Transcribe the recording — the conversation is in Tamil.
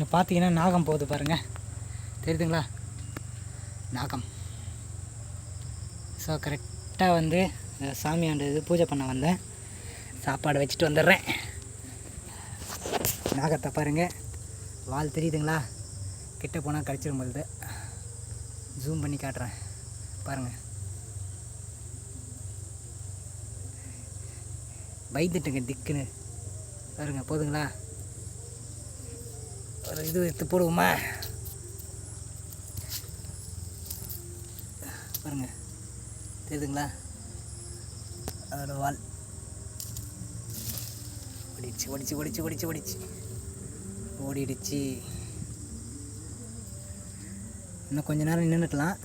இங்கே பார்த்தீங்கன்னா நாகம் போகுது பாருங்கள், தெரியுதுங்களா? நாகம். ஸோ கரெக்டாக வந்து சாமியாண்டு இது பூஜை பண்ண வந்தேன். சாப்பாடு வச்சுட்டு வந்துடுறேன். நாகத்தை பாருங்கள், வால் தெரியுதுங்களா? கிட்ட போனால் கடிச்சிடும் பொழுது. ஜூம் பண்ணி காட்டுறேன் பாருங்கள். பயந்துட்டுங்க திக்குன்னு பாருங்க. போதுங்களா? ஒரு இது எடுத்து போடுவோமா பாருங்க, தெரியுதுங்களா? அதோட வால் ஓடிடுச்சு. இன்னும் கொஞ்ச நேரம் நின்றுக்கலாம்.